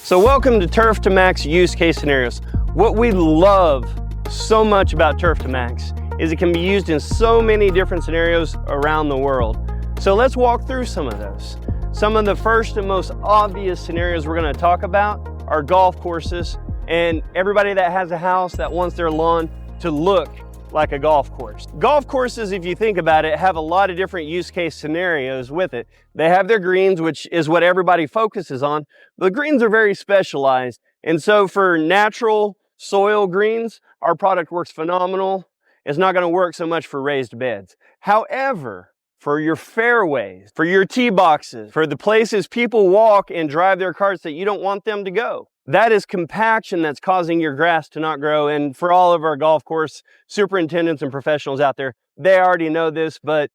So welcome to Turf2Max use case scenarios. What we love so much about Turf2Max is it can be used in so many different scenarios around the world. So let's walk through some of those. Some of the first and most obvious scenarios we're going to talk about are golf courses and everybody that has a house that wants their lawn to look like a golf course. Golf courses, if you think about it, have a lot of different use case scenarios with it. They have their greens, which is what everybody focuses on. The greens are very specialized. And so for natural soil greens, our product works phenomenal. It's not going to work so much for raised beds. However, for your fairways, for your tee boxes, for the places people walk and drive their carts that you don't want them to go, that is compaction that's causing your grass to not grow. And for all of our golf course superintendents and professionals out there, they already know this, but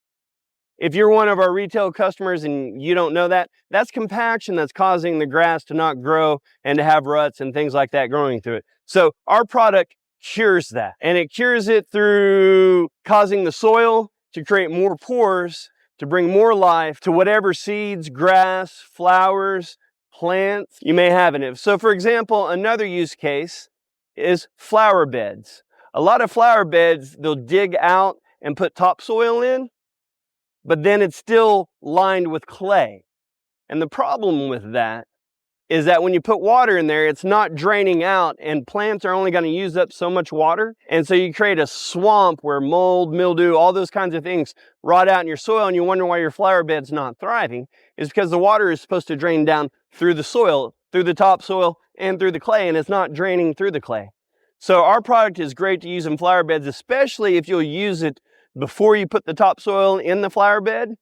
if you're one of our retail customers and you don't know that, that's compaction that's causing the grass to not grow and to have ruts and things like that growing through it. So our product cures that, and it cures it through causing the soil to create more pores, to bring more life to whatever seeds, grass, flowers, plants you may have in it. So for example, another use case is flower beds. A lot of flower beds, they'll dig out and put topsoil in, but then it's still lined with clay. And the problem with that is that when you put water in there, it's not draining out, and plants are only going to use up so much water. And so you create a swamp where mold, mildew, all those kinds of things rot out in your soil, and you wonder why your flower bed's not thriving. It's because the water is supposed to drain down through the soil, through the topsoil, and through the clay, and it's not draining through the clay. So our product is great to use in flower beds, especially if you'll use it before you put the topsoil in the flower bed.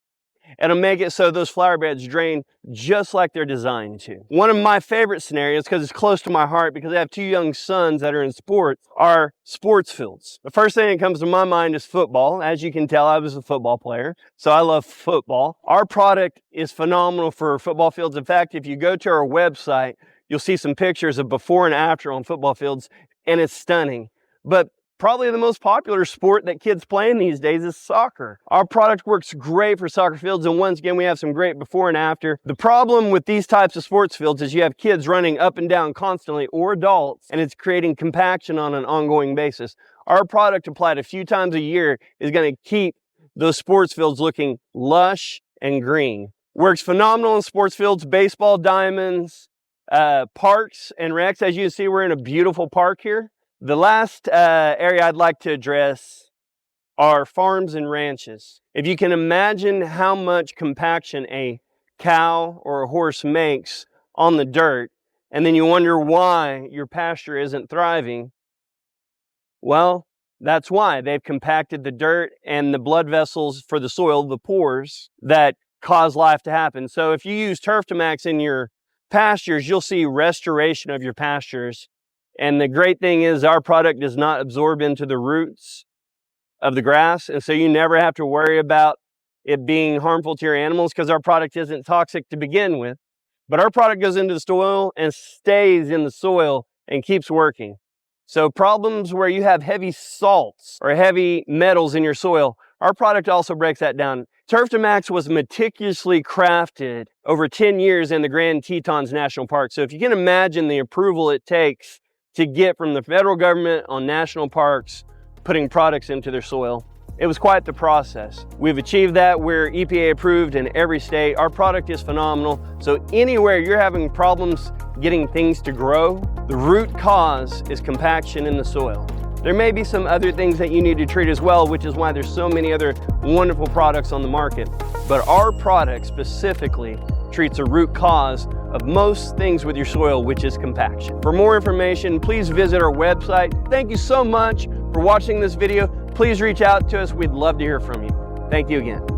It'll make it so those flower beds drain just like they're designed to. One of my favorite scenarios, because it's close to my heart, because I have two young sons that are in sports, are sports fields. The first thing that comes to my mind is football. As you can tell, I was a football player, so I love football. Our product is phenomenal for football fields. In fact, if you go to our website, you'll see some pictures of before and after on football fields, and it's stunning. But probably the most popular sport that kids play in these days is soccer. Our product works great for soccer fields, and once again, we have some great before and after. The problem with these types of sports fields is you have kids running up and down constantly, or adults, and it's creating compaction on an ongoing basis. Our product applied a few times a year is going to keep those sports fields looking lush and green. Works phenomenal in sports fields, baseball diamonds, parks and recs. As you can see, we're in a beautiful park here. The last area I'd like to address are farms and ranches. If you can imagine how much compaction a cow or a horse makes on the dirt, and then you wonder why your pasture isn't thriving, well, that's why. They've compacted the dirt and the blood vessels for the soil, the pores, that cause life to happen. So if you use Turf2Max in your pastures, you'll see restoration of your pastures. And the great thing is our product does not absorb into the roots of the grass. And so you never have to worry about it being harmful to your animals, because our product isn't toxic to begin with. But our product goes into the soil and stays in the soil and keeps working. So problems where you have heavy salts or heavy metals in your soil, our product also breaks that down. Turf2Max was meticulously crafted over 10 years in the Grand Tetons National Park. So if you can imagine the approval it takes to get from the federal government on national parks putting products into their soil, it was quite the process. We've achieved that. We're EPA approved in every state. Our product is phenomenal. So anywhere you're having problems getting things to grow, the root cause is compaction in the soil. There may be some other things that you need to treat as well, which is why there's so many other wonderful products on the market. But our product specifically treats a root cause of most things with your soil, which is compaction. For more information, please visit our website. Thank you so much for watching this video. Please reach out to us. We'd love to hear from you. Thank you again.